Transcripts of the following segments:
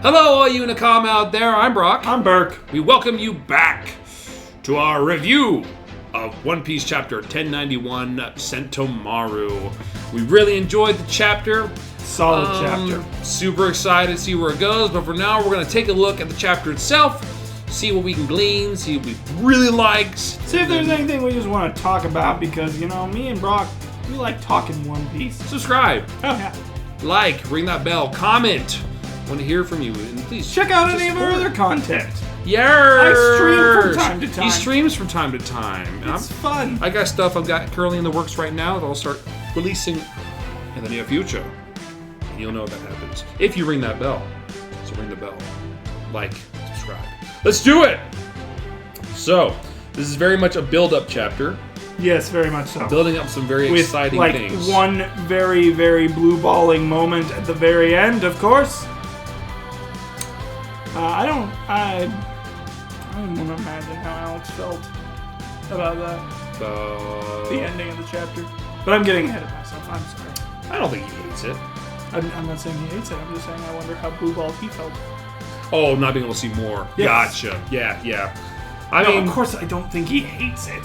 Hello, all you Nakam out there. I'm Brock. I'm Burke. We welcome you back to our review of One Piece Chapter 1091, Sentomaru. We really enjoyed the chapter. Solid chapter. Super excited to see where it goes, but for now, we're going to take a look at the chapter itself, see what we can glean, see what we really liked. See if there's anything we just want to talk about, because, you know, me and Brock, we like talking One Piece. Subscribe. Oh, yeah. Like, ring that bell, comment. Want to hear from you, and please check out any of our other content. Yeah, I stream from time to time. He streams from time to time. It's fun. I got stuff I've got currently in the works right now that I'll start releasing in the near future. And you'll know that happens if you ring that bell. So ring the bell, like, subscribe. Let's do it. So this is very much a build-up chapter. Yes, very much so. Building up some very exciting things. With one very, very blue-balling moment at the very end, of course. I don't want to imagine how Alex felt about that. The ending of the chapter. But I'm getting ahead of myself. I'm sorry. I don't think he hates it. I'm not saying he hates it. I'm just saying I wonder how blue-balled he felt. Oh, not being able to see more. Yes. Gotcha. Yeah. I mean, of course, I don't think he hates it.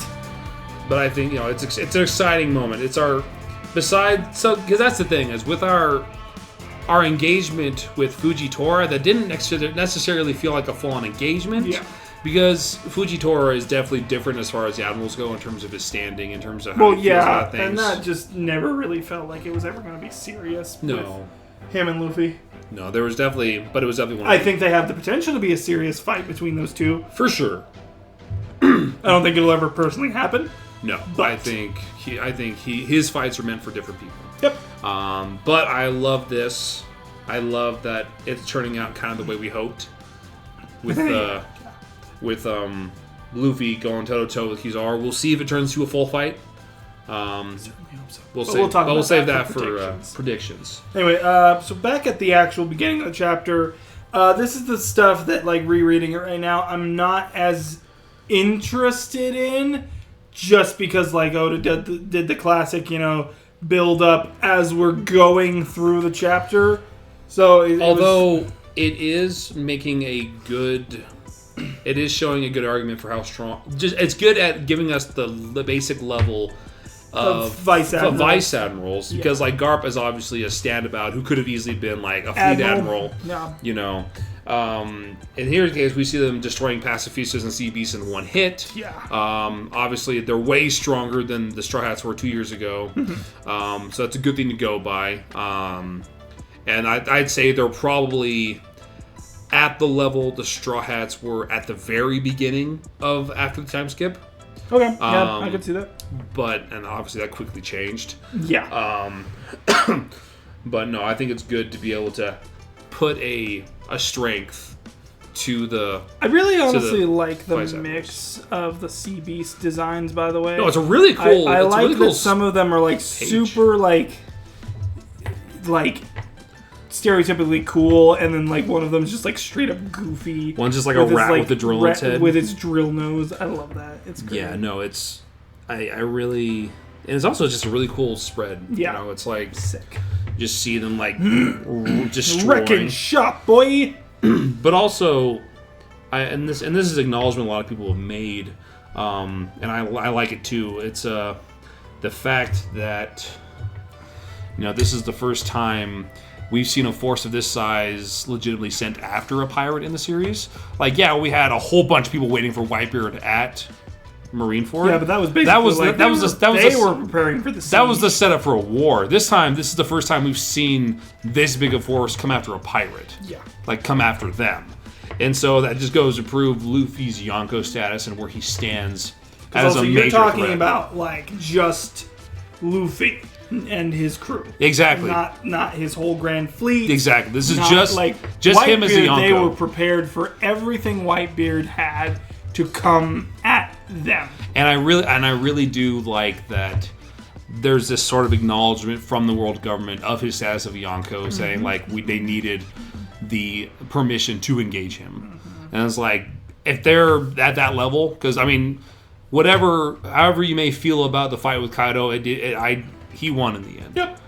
But I think, you know, it's an exciting moment. It's our because that's the thing is with our engagement with Fujitora, that didn't necessarily feel like a full-on engagement. Yeah. Because Fujitora is definitely different as far as the Admirals go in terms of his standing, in terms of how he feels about things. And that just never really felt like it was ever going to be serious. No. With him and Luffy. No, there was definitely, but it was definitely one. I think they have the potential to be a serious fight between those two. For sure. I don't think it'll ever personally happen. No, but I think his fights are meant for different people. Yep. But I love this. I love that it's turning out kind of the way we hoped. With Luffy going toe to toe with Kizaru. We'll see if it turns to a full fight. Certainly hope so. We'll save that for predictions. Anyway, so back at the actual beginning of the chapter, this is the stuff that, like, rereading it right now, I'm not as interested in. Just because, like, Oda did the classic, you know, build up as we're going through the chapter. So, it is making a good, it is showing a good argument for how strong. It's good at giving us the basic level of Vice-Admirals, because like Garp is obviously a standabout who could have easily been like a fleet admiral. Yeah. You know. In here's the case, we see them destroying pacifistas and sea beasts in one hit. Yeah. Obviously, they're way stronger than the Straw Hats were 2 years ago. So that's a good thing to go by. And I'd say they're probably at the level the Straw Hats were at the very beginning of after the time skip. Okay, yeah, I could see that. And obviously that quickly changed. Yeah. But no, I think it's good to be able to put a strength to the. I really honestly like the mix of the Sea Beast designs, by the way. No, it's a really cool. I like really cool that some of them are like super like stereotypically cool, and then like one of them is just like straight up goofy. One's just like a rat with a drill in its head. With its drill nose. I love that. It's great. Yeah, no, it's I really, and it's also just a really cool spread. Yeah, you know, it's like sick. Just see them like destroying. Wrecking shop, boy. But also, and this is acknowledgement a lot of people have made, and I like it too. It's the fact that, you know, this is the first time we've seen a force of this size legitimately sent after a pirate in the series. Like, yeah, we had a whole bunch of people waiting for Whitebeard at Marineford. Yeah, but that was basically they were preparing for the siege. That was the setup for a war. This is the first time we've seen this big a force come after a pirate. Yeah. Like, come after them. And so that just goes to prove Luffy's Yonko status and where he stands as a major you're talking threat. About, like, just Luffy and his crew. Exactly. Not his whole grand fleet. Exactly. This is just him as a Yonko. They were prepared for everything Whitebeard had to come at them. And I really do like that there's this sort of acknowledgement from the world government of his status of Yonko, saying like they needed the permission to engage him. And it's like, if they're at that level, because I mean, however you may feel about the fight with Kaido, he won in the end. Yep.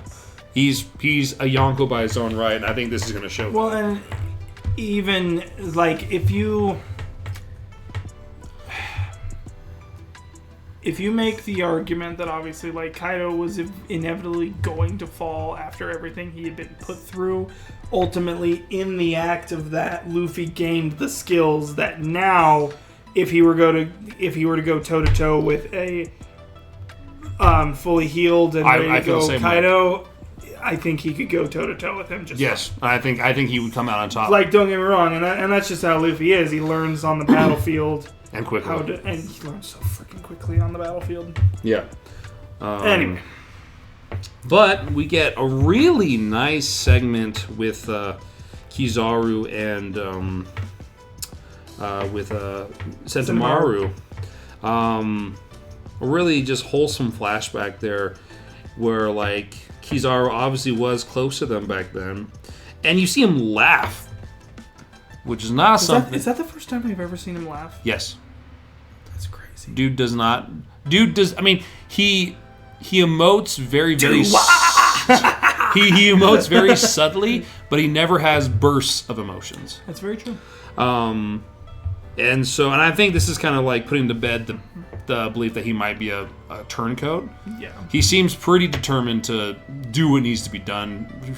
He's a Yonko by his own right, and I think this is going to show. Well, and even like if you make the argument that obviously like Kaido was inevitably going to fall after everything he had been put through, ultimately in the act of that, Luffy gained the skills that now, if he were to go toe to toe with a fully healed and ready to go Kaido, I think he could go toe to toe with him. Yes, I think he would come out on top. Like, don't get me wrong, and that's just how Luffy is. He learns on the battlefield. And quickly. And he learns so freaking quickly on the battlefield. Yeah. Anyway. But we get a really nice segment with Kizaru and with Sentomaru. A really just wholesome flashback there where, like, Kizaru obviously was close to them back then. And you see him laugh. Which is not something... Is that the first time we've ever seen him laugh? Yes. That's crazy. Dude does... I mean, he emotes very, very... he emotes very subtly, but he never has bursts of emotions. That's very true. And I think this is kind of like putting to bed the belief that he might be a turncoat. Yeah. He seems pretty determined to do what needs to be done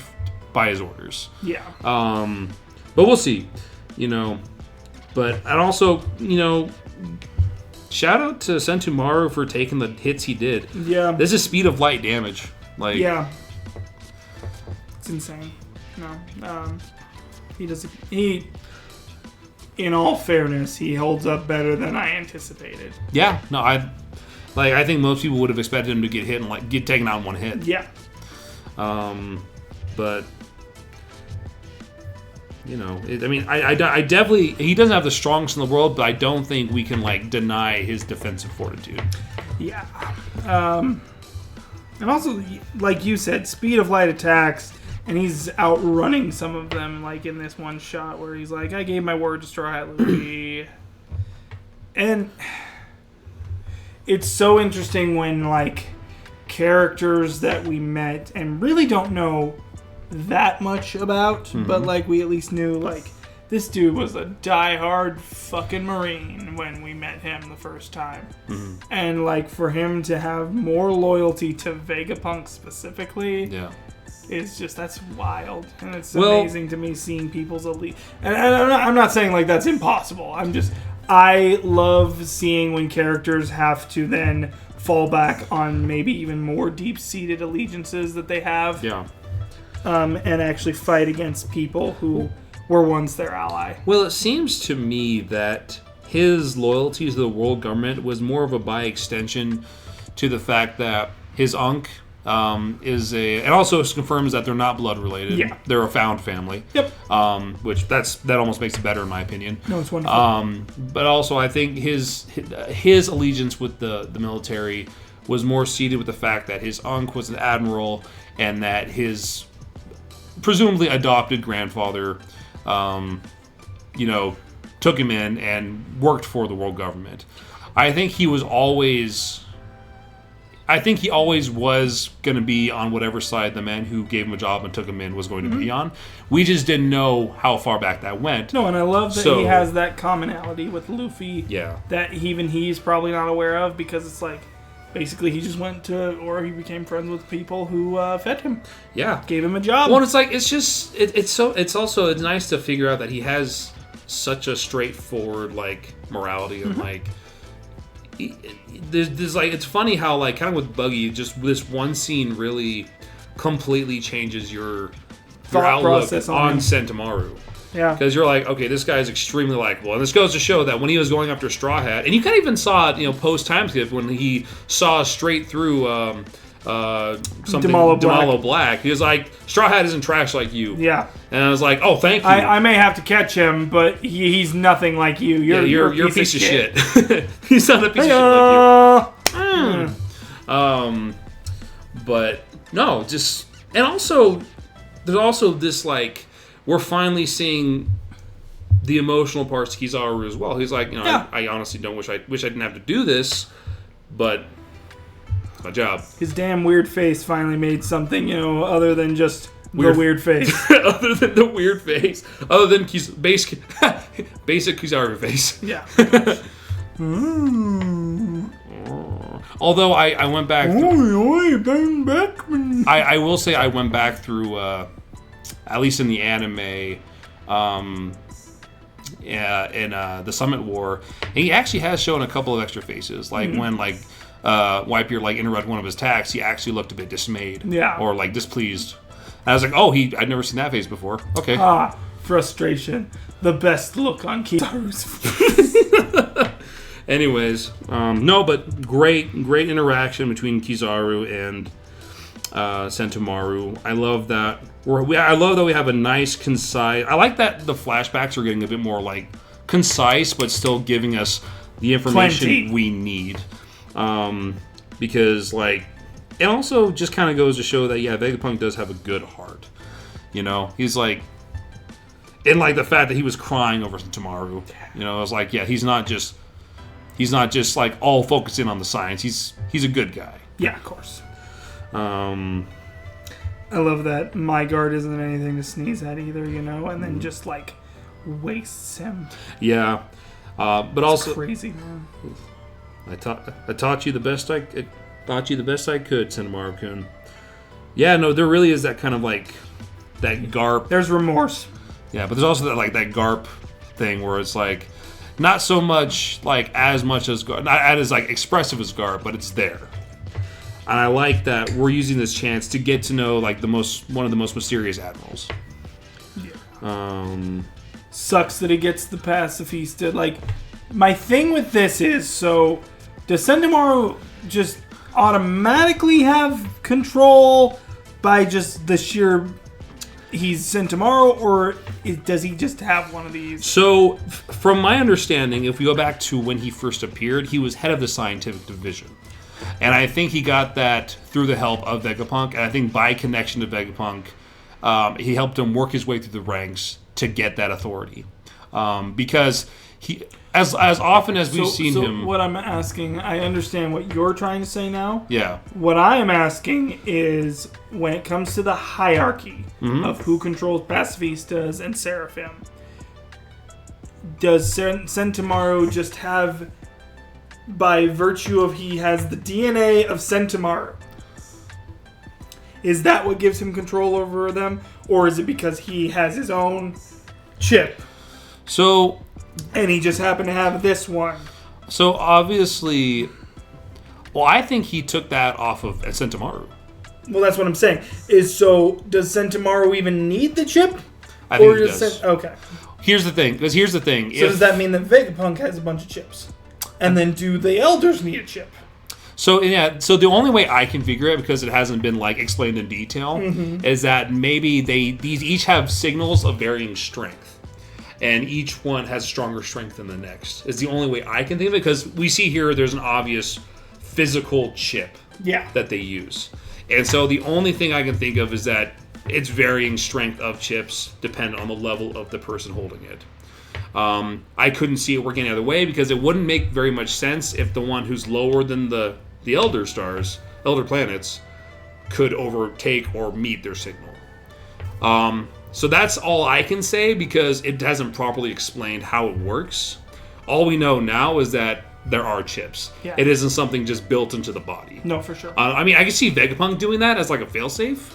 by his orders. Yeah. But we'll see. But I'd also, shout out to Sentomaru for taking the hits he did. Yeah. This is speed of light damage. Like, yeah. It's insane. No. He, in all fairness, he holds up better than I anticipated. Yeah. No, I think most people would have expected him to get hit and get taken out in one hit. Yeah. But... I definitely... He doesn't have the strongest in the world, but I don't think we can, deny his defensive fortitude. Yeah. And also, like you said, speed of light attacks, and he's outrunning some of them, like in this one shot where he's like, I gave my word to Straw Hat Luffy. And it's so interesting when, characters that we met and really don't know that much about, but we at least knew this dude was a diehard fucking Marine when we met him the first time, and for him to have more loyalty to Vegapunk specifically, is just, that's wild, and it's amazing to me seeing people's elite. And I'm not saying that's impossible. I love seeing when characters have to then fall back on maybe even more deep-seated allegiances that they have. Yeah. And actually fight against people who were once their ally. Well, it seems to me that his loyalty to the world government was more of a by extension to the fact that his Unk is and also confirms that they're not blood related. Yeah. They're a found family. Yep. Which that almost makes it better in my opinion. No, it's wonderful. But also I think his allegiance with the military was more seated with the fact that his Unk was an admiral and that his presumably adopted grandfather, took him in and worked for the world government. I think he always was going to be on whatever side the man who gave him a job and took him in was going to be on. We just didn't know how far back that went. No, and I love that he has that commonality with Luffy. Yeah. That even he's probably not aware of, because it's basically, he just went to, or he became friends with people who fed him. Yeah, gave him a job. Well, it's it's nice to figure out that he has such a straightforward morality and there's it's funny how kind of with Buggy, just this one scene really completely changes your outlook on Sentomaru. Yeah. Because you're okay, this guy is extremely likable. And this goes to show that when he was going after Straw Hat, and you kind of even saw it, post time skip, when he saw straight through Demalo Black. He was like, Straw Hat isn't trash like you. Yeah. And I was like, oh, thank you. I may have to catch him, but he's nothing like you. You're a piece of shit. He's not a piece of shit like you. But, no, just... And also, there's also this, we're finally seeing the emotional parts to Kizaru as well. He's like, I honestly don't wish I didn't have to do this, but it's my job. His damn weird face finally made something, other than just The weird face. Other than the weird face. Other than basic Kizaru face. Yeah. Although I went back... I will say I went back through, at least in the anime, in the Summit War, and he actually has shown a couple of extra faces. Like when Whitebeard interrupted one of his attacks, he actually looked a bit dismayed. Yeah. Or displeased. I was like, oh, I'd never seen that face before. Okay. Frustration. The best look on Kizaru's face. Anyways, no, but great interaction between Kizaru and Sentomaru. I love that. I love that we have a nice, concise... I like that the flashbacks are getting a bit more, concise, but still giving us the information we need. Because, it also just kind of goes to show that, yeah, Vegapunk does have a good heart. You know? He's, and, the fact that he was crying over Sentomaru. You know, I was like, yeah, he's not just all focusing on the science. He's a good guy. Yeah, of course. I love that my guard isn't anything to sneeze at either, you know, and then just wastes him. Yeah, but it's also crazy, man. I taught you the best I could, Sentomaru-kun. Yeah, no, there really is that kind of that garp. There's remorse. Yeah, but there's also that garp thing where it's not so much as much as not as expressive as garp, but it's there. And I like that we're using this chance to get to know one of the most mysterious admirals. Yeah. Sucks that he gets the pacifista. My thing with this is, so does Sentomaru just automatically have control by just the sheer he's Sentomaru, or does he just have one of these? So, from my understanding, if we go back to when he first appeared, he was head of the scientific division. And I think he got that through the help of Vegapunk, and I think by connection to Vegapunk, he helped him work his way through the ranks to get that authority. Because he, as often as we've seen him... what I'm asking, I understand what you're trying to say now. Yeah. What I am asking is, when it comes to the hierarchy of who controls pacifistas and seraphim, does Sentomaru just have... by virtue of he has the DNA of Sentomaru, is that what gives him control over them? Or is it because he has his own chip? So... and he just happened to have this one. So, obviously... well, I think he took that off of Sentomaru. Well, that's what I'm saying. Does Sentomaru even need the chip? I think he does. Okay. Here's the thing. So does that mean that Vegapunk has a bunch of chips? And then do the elders need a chip? So the only way I can figure it, because it hasn't been explained in detail, is that maybe these each have signals of varying strength, and each one has stronger strength than the next. Is the only way I can think of it, because we see here there's an obvious physical chip that they use, and so the only thing I can think of is that it's varying strength of chips depending on the level of the person holding it. I couldn't see it working any other way, because it wouldn't make very much sense if the one who's lower than the elder planets, could overtake or meet their signal. So that's all I can say, because it hasn't properly explained how it works. All we know now is that there are chips. Yeah. It isn't something just built into the body. No, for sure. I can see Vegapunk doing that as a failsafe,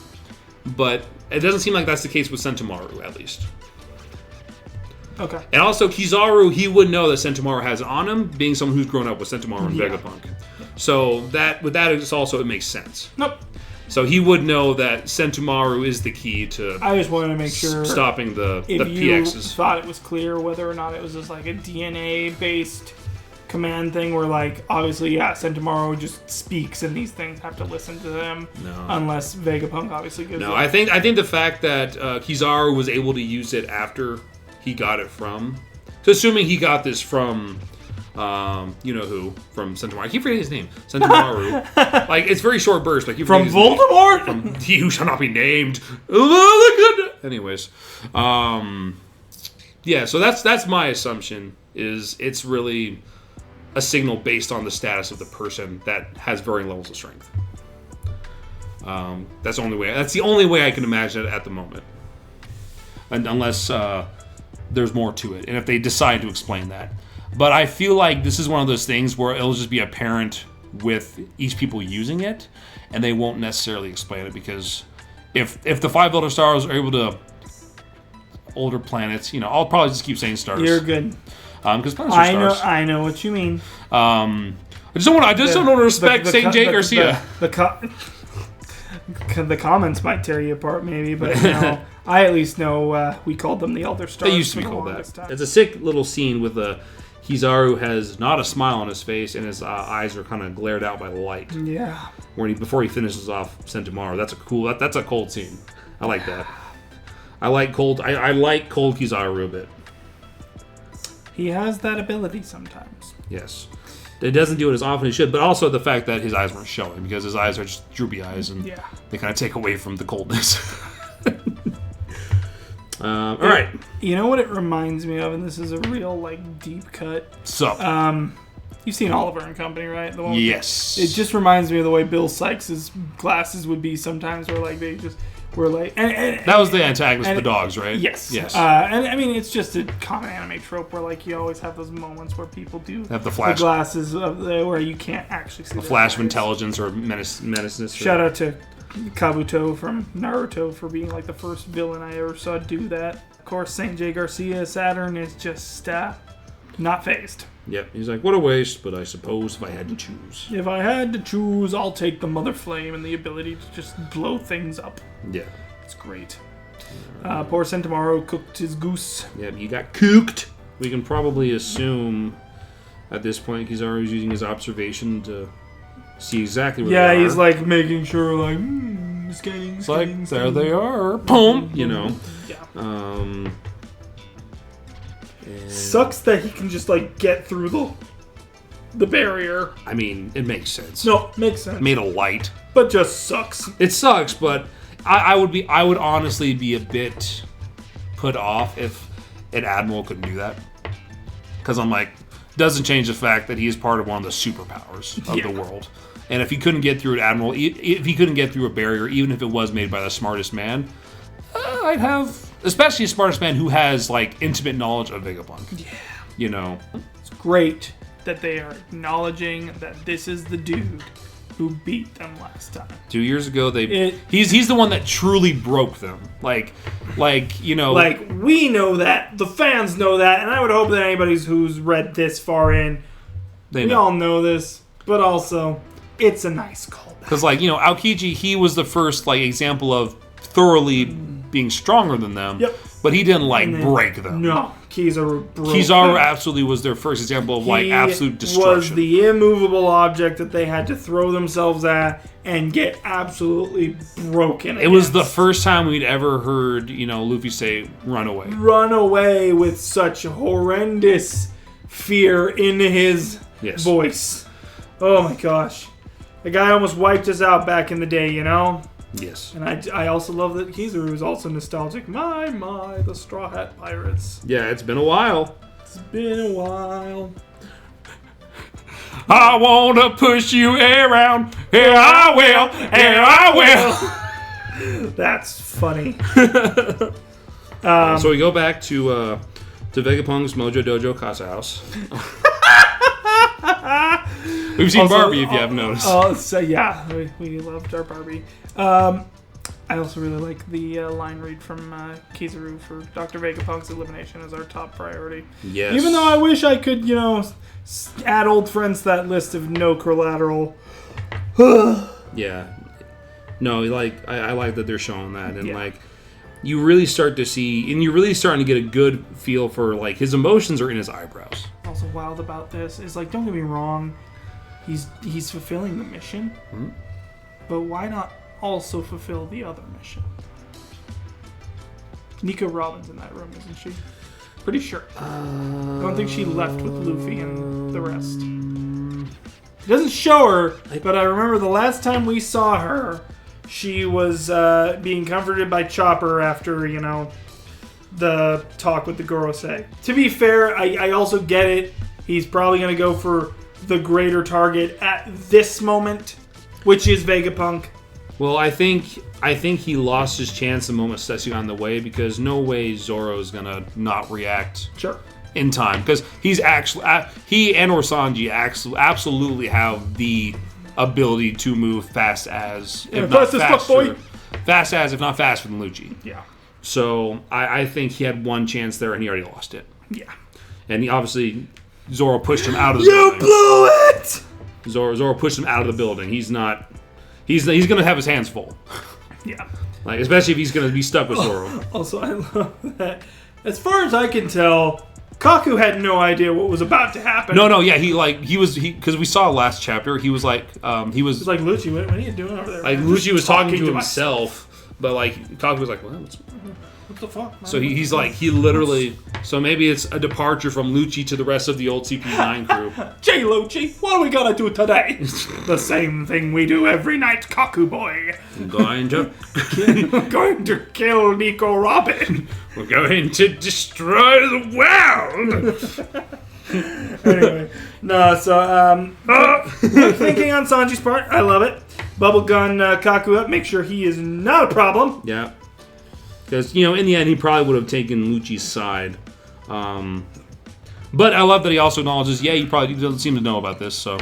but it doesn't seem like that's the case with Sentomaru, at least. Okay. And also, Kizaru, he would know that Sentomaru has it on him, being someone who's grown up with Sentomaru and Vegapunk. So it makes sense. Nope. So he would know that Sentomaru is the key to... I just wanted to make sure... stopping the PXs. If you thought it was clear whether or not it was just a DNA-based command thing where, obviously, Sentomaru just speaks and these things have to listen to them. No. Unless Vegapunk obviously gives it. I think the fact that Kizaru was able to use it after he got it from... So assuming he got this from... who from Sentomaru. I keep forgetting his name. Sentomaru. It's very short burst. From Voldemort? From he who shall not be named. Anyways. So that's my assumption, is it's really a signal based on the status of the person that has varying levels of strength. That's the only way. That's the only way I can imagine it at the moment, and unless there's more to it, and if they decide to explain that. But I feel like this is one of those things where it'll just be apparent with each people using it, and they won't necessarily explain it, because if the 5 Elder Stars are able to older planets, I'll probably just keep saying stars. You're good. Because planets are stars. I know what you mean. I just don't want to respect St. J. Garcia. The comments might tear you apart, maybe, but I at least know we called them the Elder Stars. They used to be called that. It's a sick little scene with Kizaru has not a smile on his face, and his eyes are kind of glared out by the light. Yeah. Before he finishes off Sentomaru. That's a cold scene. I like that. I like cold Kizaru a bit. He has that ability sometimes. Yes. It doesn't do it as often as he should, but also the fact that his eyes weren't showing, because his eyes are just droopy eyes, and they kind of take away from the coldness. All right. You know what it reminds me of, and this is a real deep cut. So, you've seen Oliver and Company, right? The one yes. It just reminds me of the way Bill Sykes' glasses would be sometimes, where they just were and that was the antagonist of the dogs, right? Yes. Yes. And I mean, it's just a common anime trope where you always have those moments where people do have the flash glasses where you can't actually see the flash of intelligence or menaceness. Shout out to Kabuto from Naruto for being the first villain I ever saw do that. Of course, St. J. Garcia Saturn is just not phased. Yep, he's like, what a waste, but I suppose if I had to choose. If I had to choose, I'll take the Mother Flame and the ability to just blow things up. Yeah. It's great. Poor Sentomaru cooked his goose. Yep, he got cooked. We can probably assume at this point Kizaru's using his observation to see exactly where they are. Yeah, he's making sure, scanning. There they are. Boom! Yeah. Sucks that he can just get through the barrier. I mean, it makes sense. No, makes sense. Made of light. But just sucks. It sucks, but I would honestly be a bit put off if an admiral couldn't do that. Because I'm doesn't change the fact that he is part of one of the superpowers of the world. And if he couldn't get through an admiral, if he couldn't get through a barrier, even if it was made by the smartest man, I'd have, especially a smartest man who has intimate knowledge of Vegapunk. Yeah. It's great that they are acknowledging that this is the dude who beat them last time. 2 years ago, he's the one that truly broke them. We know that, the fans know that, and I would hope that anybody who's read this far in, we all know this, but also, it's a nice callback. Because, Aokiji, he was the first, example of thoroughly being stronger than them, but he didn't, break them. No, Kizaru broke Kizaru them. Absolutely was their first example of, absolute destruction. He was the immovable object that they had to throw themselves at and get absolutely broken. It was the first time we'd ever heard, Luffy say, run away. Run away with such horrendous fear in his voice. Oh my gosh. The guy almost wiped us out back in the day, Yes. And I also love that Kizaru is also nostalgic. My, the Straw Hat Pirates. Yeah, it's been a while. It's been a while. I want to push you around. Here I will. That's funny. So we go back to Vegapunk's Mojo Dojo Casa House. We've seen Barbie, if you haven't noticed. We loved our Barbie. I also really like the line read from Kizaru for Dr. Vegapunk's elimination as our top priority. Yes. Even though I wish I could, add old friends to that list of no collateral. Yeah. No, I like that they're showing that, and you really start to see, and you're really starting to get a good feel for his emotions are in his eyebrows. Also wild about this is don't get me wrong, he's fulfilling the mission, but why not also fulfill the other mission? Nico Robin's in that room, isn't she? Pretty sure. I don't think she left with Luffy and the rest. It doesn't show her, but I remember the last time we saw her, she was being comforted by Chopper after, the talk with the Gorosei. To be fair, I also get it. He's probably going to go for the greater target at this moment, which is Vegapunk. Well, I think he lost his chance the moment Stussy got in the way, because no way Zoro's gonna not react. Sure. In time, because he and or Sanji absolutely have the ability to move fast as, if not faster, if not faster than Lucci. Yeah. So I think he had one chance there, and he already lost it. Yeah. And he obviously, Zoro pushed him out of the building. You blew it! Zoro pushed him out of the building. He's gonna have his hands full. Yeah. Like, especially if he's gonna be stuck with Zoro. Also, I love that. As far as I can tell, Kaku had no idea what was about to happen. No, yeah, because we saw last chapter, he was like, He was like, Lucci, what are you doing over there? Like, Lucci was talking to himself, but like, Kaku was like, what the fuck? So he's like, he literally, so maybe it's a departure from Lucci to the rest of the old CP9 crew. Gee, Lucci, what are we gonna do today? The same thing we do every night, Kaku boy. We're going to kill Nico Robin. We're going to destroy the world. Anyway, no, so, thinking on Sanji's part, I love it. Bubblegun Kaku up, make sure he is not a problem. Yeah. Because, in the end, he probably would have taken Lucci's side. But I love that he also acknowledges, he probably doesn't seem to know about this, so...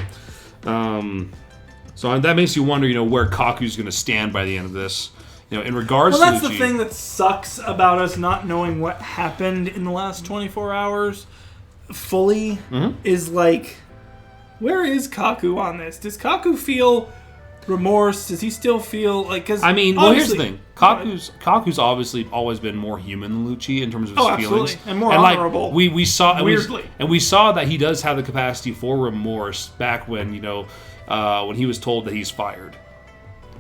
so that makes you wonder, where Kaku's going to stand by the end of this. In regards to Well, that's Lucci, the thing that sucks about us not knowing what happened in the last 24 hours fully, is like, where is Kaku on this? Does Kaku feel remorse? Does he still feel like... Cause here's the thing. Kaku's obviously always been more human than Lucci in terms of his feelings. Absolutely. And more honorable. We saw... Weirdly. And we saw that he does have the capacity for remorse back when, when he was told that he's fired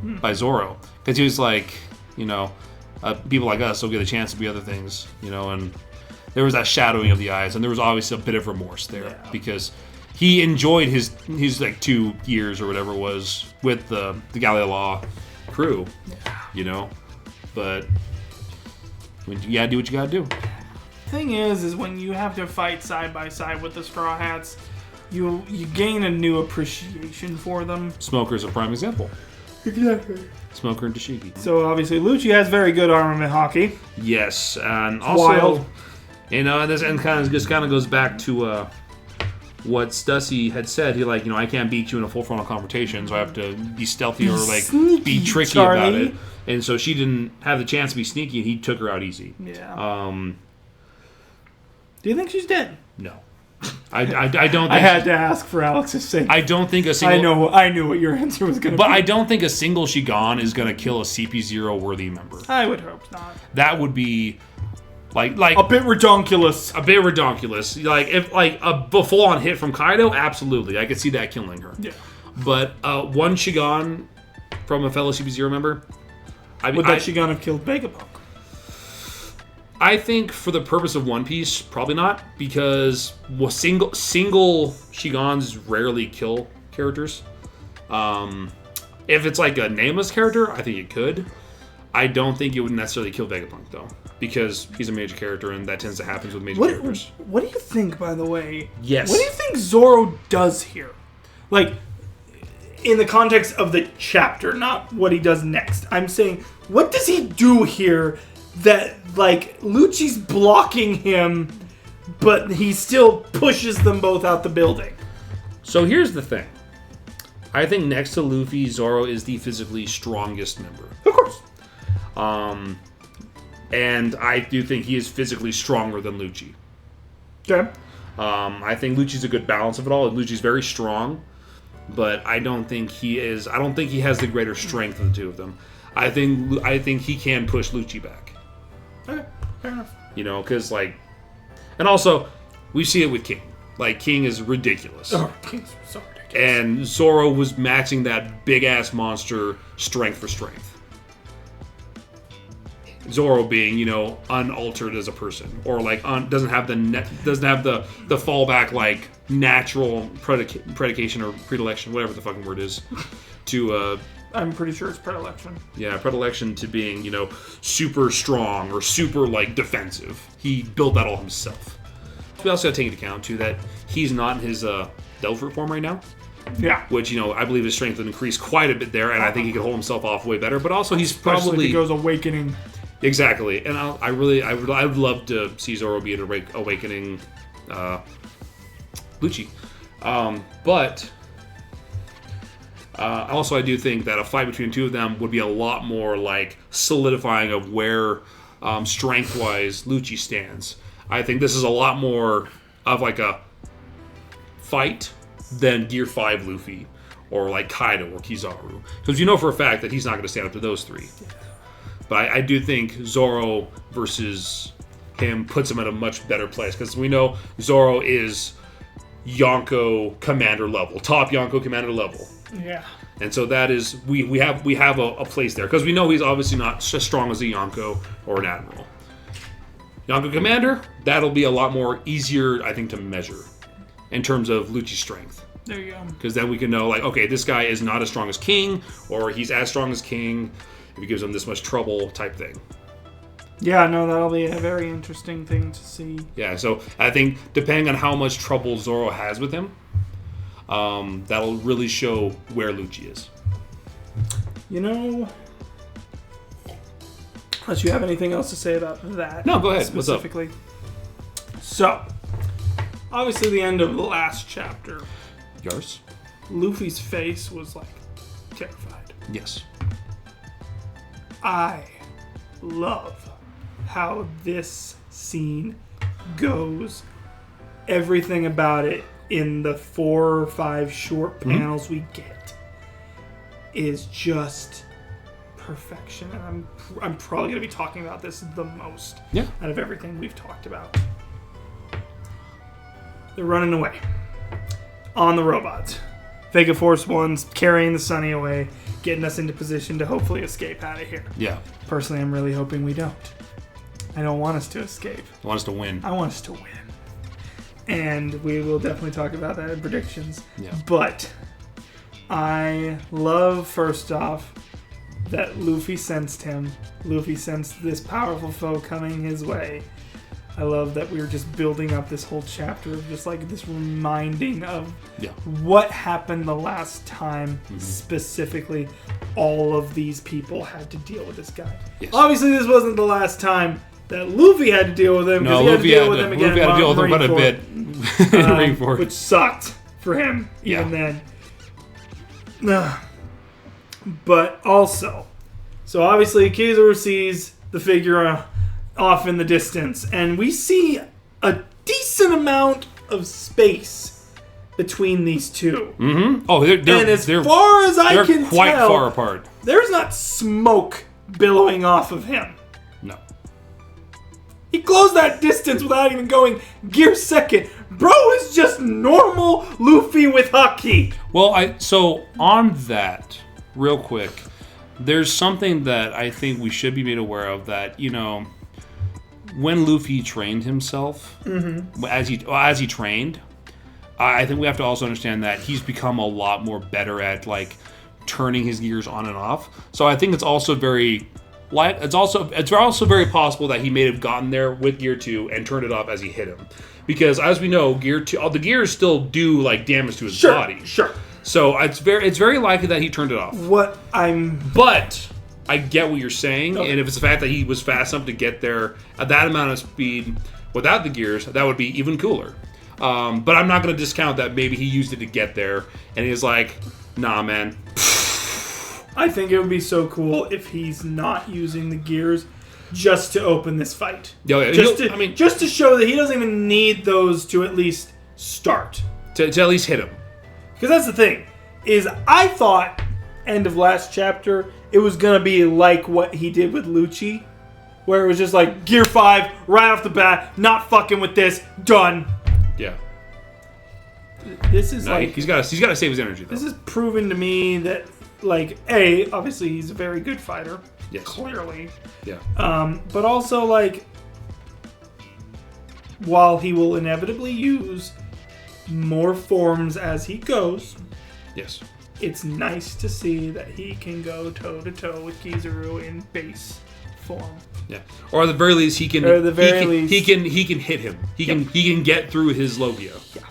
by Zoro. Because he was like, people like us will get a chance to be other things, and there was that shadowing of the eyes, and there was obviously a bit of remorse there, because he enjoyed his like 2 years or whatever it was with the Gallia Law crew, but you gotta do what you gotta do. Thing is when you have to fight side by side with the Straw Hats, you gain a new appreciation for them. Smoker's a prime example. Exactly. Smoker and Dashiki. So obviously Lucci has very good armament hockey. Yes, and also, wild. And this kind of goes back to what Stussy had said. He I can't beat you in a full frontal confrontation, so I have to be stealthy or sneaky, be tricky Charlie. about it. And so she didn't have the chance to be sneaky, and he took her out easy. Yeah. Do you think she's dead? No. I don't think I had to ask for Alex's sake. I don't think a single... I knew what your answer was going to be. But I don't think a single Shigan is going to kill a CP0 worthy member. I would hope not. That would be... Like a bit redonkulous. A bit redonkulous. Like, if a full-on hit from Kaido, absolutely. I could see that killing her. Yeah. But one Shigan from a fellow CP0 member... Would that Shigan have killed Vegapunk? I think for the purpose of One Piece, probably not, because single Shigans rarely kill characters. If it's like a nameless character, I think it could. I don't think it would necessarily kill Vegapunk, though, because he's a major character, and that tends to happen with major characters. What do you think, by the way? Yes. What do you think Zoro does here? Like, in the context of the chapter, not what he does next. I'm saying, what does he do here that, Lucci's blocking him, but he still pushes them both out the building? So here's the thing. I think next to Luffy, Zoro is the physically strongest member. Of course. And I do think he is physically stronger than Lucci. Okay. I think Lucci's a good balance of it all. Lucci's very strong, but I don't think he is. I don't think he has the greater strength of the two of them. I think he can push Lucci back. Okay, fair enough. Because and also we see it with King. King is ridiculous. Oh, King's so ridiculous. And Zoro was matching that big ass monster strength for strength. Zoro being, unaltered as a person, or doesn't have the fallback natural predication or predilection, whatever the fucking word is, to I'm pretty sure it's predilection. Yeah, predilection to being, super strong or super defensive. He built that all himself. We also got to take into account too that he's not in his Devil Fruit form right now. Yeah. Which, I believe his strength would increase quite a bit there, and I think he could hold himself off way better. But also, he's Especially probably... if he goes Awakening. Exactly. And I would love to see Zoro be an Awakening Lucci. But... also, I do think that a fight between the two of them would be a lot more like solidifying of where strength-wise Lucci stands. I think this is a lot more of like a fight than Gear 5 Luffy or like Kaido or Kizaru. Because you know for a fact that he's not going to stand up to those three. But I do think Zoro versus him puts him at a much better place. Because we know Zoro is Yonko commander level. Top Yonko commander level. Yeah. And so that is, we have a place there. Because we know he's obviously not as strong as a Yonko or an Admiral. Yonko Commander, that'll be a lot more easier, I think, to measure in terms of Lucci's strength. There you go. Because then we can know, like, okay, this guy is not as strong as King, or he's as strong as King if he gives him this much trouble type thing. Yeah, no, that'll be a very interesting thing to see. Yeah, so I think depending on how much trouble Zoro has with him, that'll really show where Lucci is. Unless you have anything else to say about that. No, go ahead. Specifically. What's up? So, obviously the end of the last chapter. Yours? Luffy's face was, like, terrified. Yes. I love how this scene goes. Everything about it in the 4 or 5 short panels we get is just perfection. And I'm probably going to be talking about this the most out of everything we've talked about. They're running away on the robots. Vega Force One's carrying the Sunny away, getting us into position to hopefully escape out of here. Yeah. Personally, I'm really hoping we don't. I don't want us to escape. I want us to win. I want us to win. And we will definitely talk about that in predictions. Yeah. But I love, first off, that Luffy sensed him. Luffy sensed this powerful foe coming his way. I love that we were just building up this whole chapter of just like this reminding of what happened the last time, specifically all of these people had to deal with this guy. Yes. Obviously, this wasn't the last time that Luffy had to deal with him, because he had to deal with him again. Luffy had to deal with him quite a bit in Marineford. Which sucked for him even then. But also, so obviously Kizaru sees the figure off in the distance, and we see a decent amount of space between these two. Mm-hmm. Oh, and as far as I can tell, quite far apart. There's not smoke billowing off of him. No. He closed that distance without even going gear second. Bro is just normal Luffy with Haki. Well, so on that, real quick, there's something that I think we should be made aware of, that, when Luffy trained himself, as he trained, I think we have to also understand that he's become a lot more better at like turning his gears on and off. So I think it's also very possible that he may have gotten there with Gear 2 and turned it off as he hit him, because as we know, Gear 2, the gears still do like damage to his body. Sure. So it's very likely that he turned it off. But I get what you're saying, and if it's the fact that he was fast enough to get there at that amount of speed without the gears, that would be even cooler. But I'm not going to discount that maybe he used it to get there, and he's like, nah, man. I think it would be so cool if he's not using the gears just to open this fight. Just to show that he doesn't even need those to at least start. To at least hit him. Because that's the thing, is I thought, end of last chapter, it was going to be like what he did with Lucci, where it was just like, Gear 5, right off the bat, not fucking with this, done. Yeah. This is he's got to save his energy, though. This is proven to me that, like, obviously he's a very good fighter. Yes. Clearly. Yeah. But also, like, while he will inevitably use more forms as he goes. Yes. It's nice to see that he can go toe-to-toe with Kizaru in base form. Yeah. Or at the very least, he can hit him. He can get through his Logia. Yeah.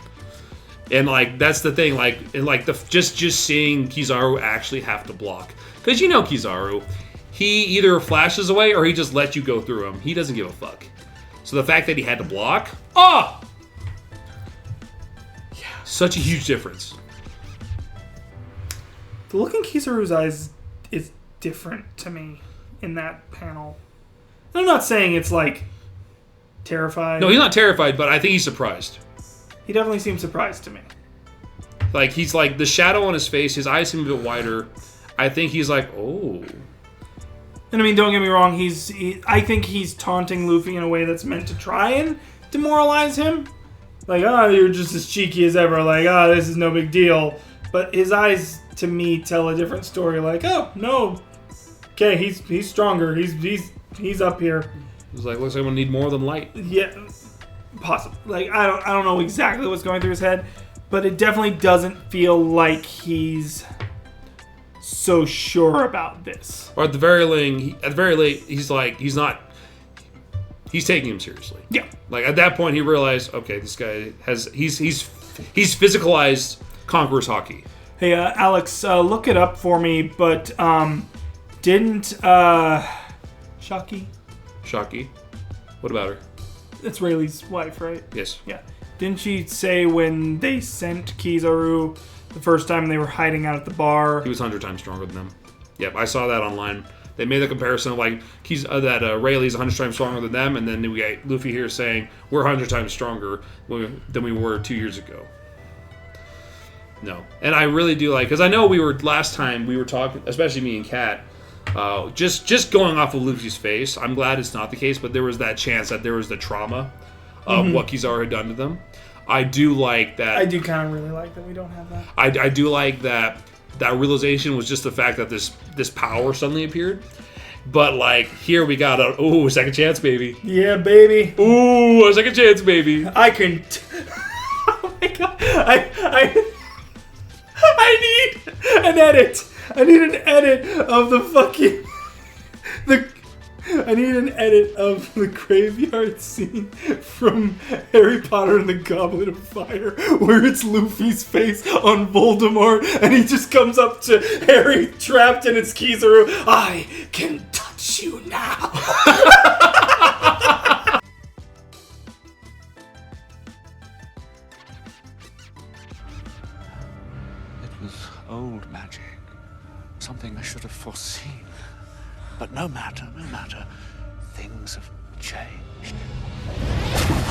And like that's the thing, like and like the just seeing Kizaru actually have to block, because you know Kizaru, he either flashes away or he just lets you go through him. He doesn't give a fuck. So the fact that he had to block, yeah, such a huge difference. The look in Kizaru's eyes is different to me in that panel. I'm not saying it's like terrified. No, he's not terrified, but I think he's surprised. He definitely seems surprised to me. Like, he's like, the shadow on his face, his eyes seem a bit wider. I think he's like, oh. And I mean, don't get me wrong, I think he's taunting Luffy in a way that's meant to try and demoralize him. Like, you're just as cheeky as ever. Like, this is no big deal. But his eyes, to me, tell a different story. Like, oh, no. Okay, he's stronger. He's up here. He's like, looks like we need more than light. Yeah. Possible. Like, I don't know exactly what's going through his head, but it definitely doesn't feel like he's so sure about this. Or at the very least, he's like, he's taking him seriously. Yeah. Like at that point, he realized, okay, this guy he's physicalized Conqueror's hockey. Hey, Alex, look it up for me. But didn't Shaki? What about her? That's Rayleigh's wife, right? Yes. Yeah. Didn't she say when they sent Kizaru the first time they were hiding out at the bar? He was 100 times stronger than them. Yep, I saw that online. They made the comparison of like that Rayleigh's 100 times stronger than them, and then we got Luffy here saying we're 100 times stronger than we were 2 years ago. No, and I really do like, because I know last time we were talking, especially me and Kat. Just going off of Luffy's face, I'm glad it's not the case, but there was that chance that there was the trauma of what Kizaru had done to them. I do like that. I do kind of really like that we don't have that. I do like that realization was just the fact that this power suddenly appeared. But like here we got a second chance, baby. Yeah, baby. Ooh, a second chance, baby. I can. Oh my god! I need an edit. I need an edit of I need an edit of the graveyard scene from Harry Potter and the Goblet of Fire, where it's Luffy's face on Voldemort, and he just comes up to Harry trapped in his Kizaru. I can touch you now. It was old magic. Something I should have foreseen. But no matter. Things have changed.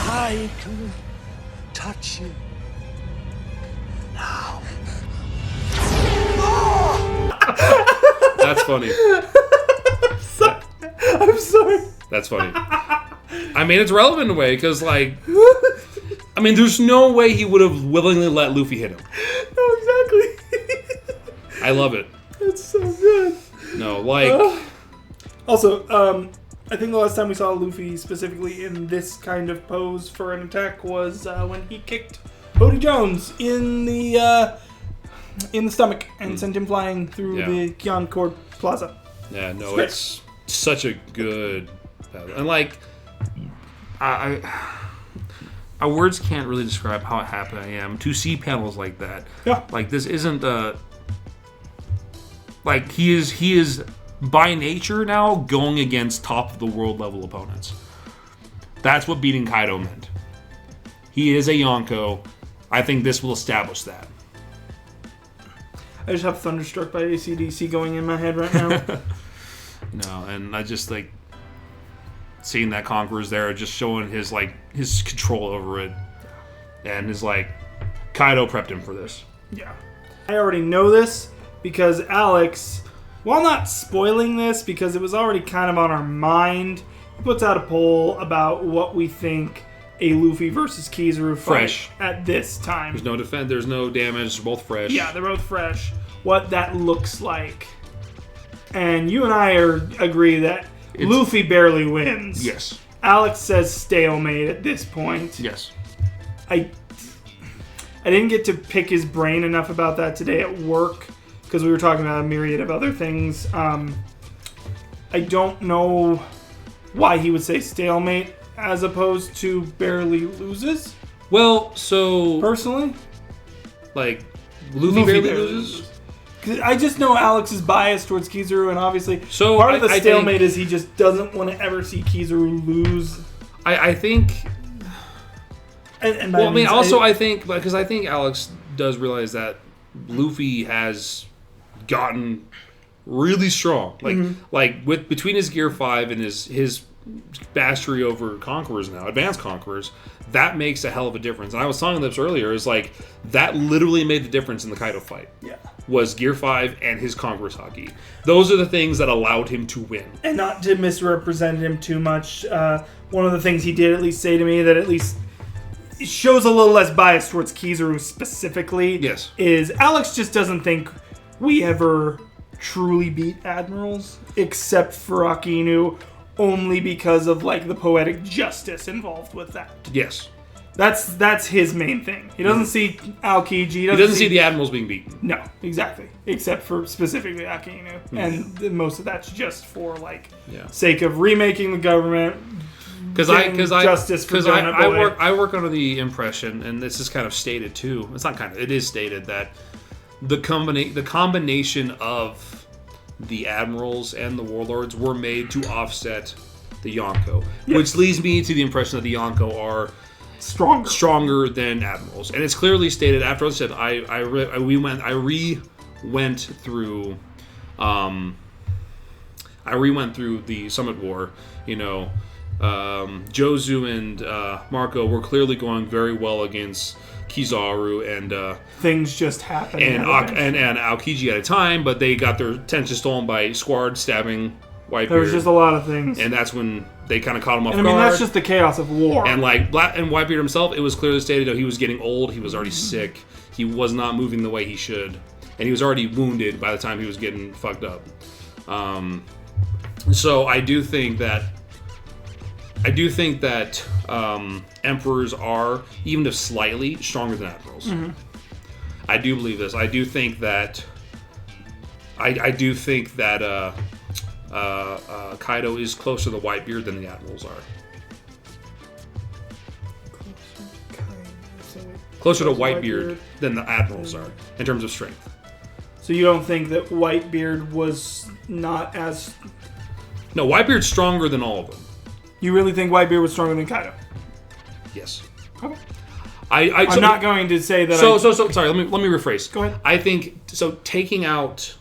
I can touch you now. That's funny. I'm sorry. That's funny. I mean, it's relevant in a way, because, like, I mean, there's no way he would have willingly let Luffy hit him. No, exactly. I love it. That's so good. No, like... Also, I think the last time we saw Luffy specifically in this kind of pose for an attack was when he kicked Bodie Jones in the stomach and sent him flying through the Yonko Plaza. Yeah, no, it's such a good battle. And like, our words can't really describe how happy I am to see panels like that. Yeah. Like, this isn't like, he is by nature now going against top of the world level opponents. That's what beating Kaido meant. He is a Yonko. I think this will establish that. I just have Thunderstruck by AC/DC going in my head right now. No, and I just like seeing that Conqueror's there, just showing his control over it, and his like Kaido prepped him for this. Yeah, I already know this because Alex, while not spoiling this because it was already kind of on our mind, he puts out a poll about what we think a Luffy versus Kizaru fight at this time. There's no defense, there's no damage, they're both fresh. Yeah, they're both fresh. What that looks like. And you and I agree that Luffy barely wins. Yes. Alex says stalemate at this point. Yes. I didn't get to pick his brain enough about that today at work because we were talking about a myriad of other things. I don't know why he would say stalemate as opposed to barely loses. Well, so... Personally? Like, Luffy barely loses? I just know Alex is biased towards Kizaru, and obviously part of the stalemate is he just doesn't want to ever see Kizaru lose. I think... I think Alex does realize that Luffy has gotten really strong. Like between his Gear 5 and his mastery over Conquerors now, Advanced Conquerors, that makes a hell of a difference. And I was telling this earlier, is like, that literally made the difference in the Kaido fight. Yeah. Was Gear 5 and his Conqueror's Haki. Those are the things that allowed him to win. And not to misrepresent him too much, one of the things he did at least say to me that at least shows a little less bias towards Kizaru specifically, yes, is Alex just doesn't think we ever truly beat Admirals, except for Akinu, only because of like the poetic justice involved with that. Yes. That's his main thing. He doesn't see Aokiji. He doesn't see the Admirals being beaten. No, exactly. Except for specifically Akinu. And most of that's just for like sake of remaking the government. Because I work under the impression, and this is kind of stated too. It's not kind of. It is stated that the combination of the Admirals and the Warlords were made to offset the Yonko, which leads me to the impression that the Yonko are stronger than Admirals, and it's clearly stated after I said I re-went through the Summit War. You know, Jozu and Marco were clearly going very well against Kizaru and things just happened and Aokiji at a time, but they got their attention stolen by Squad stabbing Whitebeard. There was just a lot of things, and that's when they kind of caught him off guard. I mean, that's just the chaos of war. And like and Whitebeard himself, it was clearly stated that he was getting old. He was already sick. He was not moving the way he should, and he was already wounded by the time he was getting fucked up. So I do think that Emperors are, even if slightly, stronger than Admirals. Mm-hmm. I do believe this. I do think that Kaido is closer to Whitebeard than the Admirals are. Closer to Whitebeard than the Admirals are in terms of strength. So you don't think that Whitebeard was not as... No, Whitebeard's stronger than all of them. You really think Whitebeard was stronger than Kaido? Yes. Okay. I'm not going to say that. Sorry. Let me rephrase. Go ahead. I think so. Taking out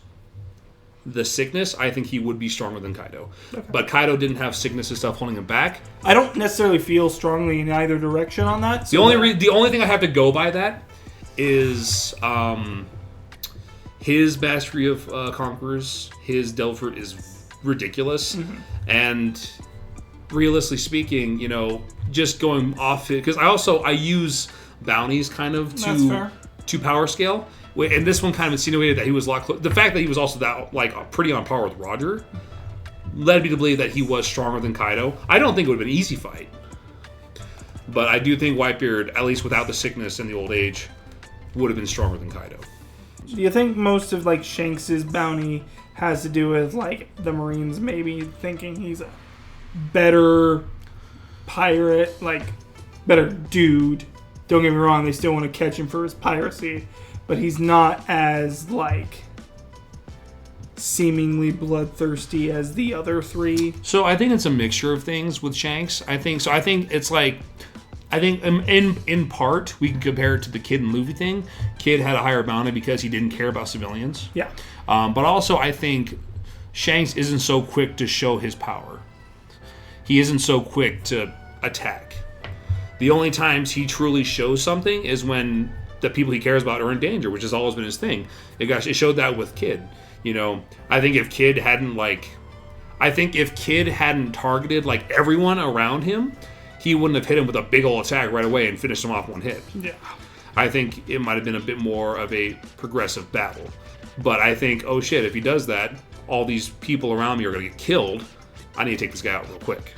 the sickness, I think he would be stronger than Kaido. Okay. But Kaido didn't have sickness and stuff holding him back. I don't necessarily feel strongly in either direction on that. So the only thing I have to go by that is his mastery of Conquerors. His Delver is ridiculous, and realistically speaking, you know, just going off it, because I use bounties kind of to power scale, and this one kind of insinuated that he was a lot the fact that he was also that like pretty on par with Roger led me to believe that he was stronger than Kaido. I don't think it would have been an easy fight, but I do think Whitebeard, at least without the sickness and the old age, would have been stronger than Kaido. Do you think most of like Shanks's bounty has to do with like the Marines maybe thinking he's a better pirate, like better dude? Don't get me wrong, they still want to catch him for his piracy, but he's not as like seemingly bloodthirsty as the other three. So I think it's a mixture of things with Shanks. I think it's like, I think in part we can compare it to the Kid and Luffy thing. Kid had a higher bounty because he didn't care about civilians. Yeah. But also I think Shanks isn't so quick to show his power. He isn't so quick to attack. The only times he truly shows something is when the people he cares about are in danger, which has always been his thing. It showed that with Kid. You know, I think if Kid hadn't targeted like everyone around him, he wouldn't have hit him with a big old attack right away and finished him off one hit. Yeah. I think it might have been a bit more of a progressive battle. But I think, oh shit, if he does that, all these people around me are going to get killed. I need to take this guy out real quick.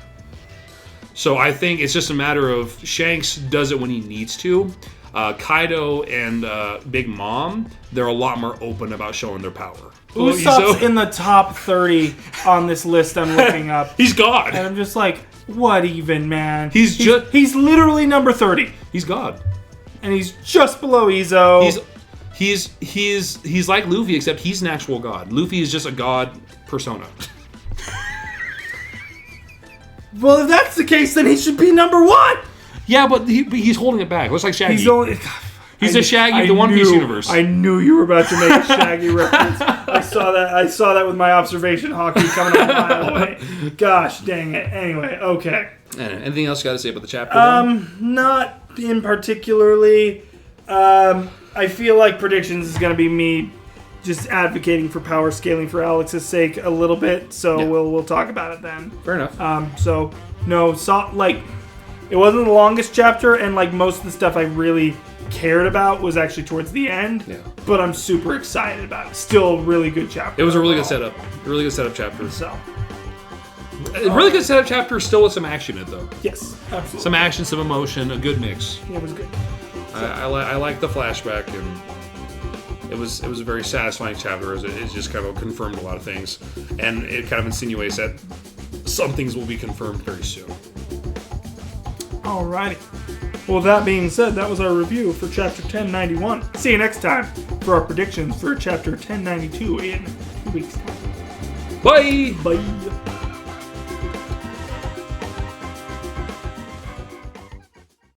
So I think it's just a matter of Shanks does it when he needs to. Kaido and Big Mom, they're a lot more open about showing their power. Usopp's in the top 30 on this list I'm looking up. He's God. And I'm just like, what even, man? He's literally number 30. He's God. And he's just below Izo. He's like Luffy, except he's an actual god. Luffy is just a god persona. Well, if that's the case, then he should be number 1. Yeah, but he's holding it back. Looks like Shaggy. He's the Shaggy of the One Piece universe. I knew you were about to make a Shaggy reference. I saw that with my observation hockey coming a mile away. Gosh dang it. Anyway, okay. Anything else you got to say about the chapter? Not in particularly. I feel like predictions is going to be me just advocating for power scaling for Alex's sake a little bit. So Yeah. we'll talk about it then. Fair enough. It wasn't the longest chapter, and like most of the stuff I really cared about was actually towards the end. Yeah. But I'm super excited about it. Still really good chapter. It was a really good setup. A really good setup chapter. So. A really good setup chapter, still with some action in it, though. Yes, absolutely. Some action, some emotion, a good mix. Yeah, it was good. I like the flashback, and it was a very satisfying chapter. As it just kind of confirmed a lot of things, and it kind of insinuates that some things will be confirmed very soon. Alrighty. Well, that being said, that was our review for Chapter 1091. See you next time for our predictions for Chapter 1092 in 2 weeks' time. Bye! Bye!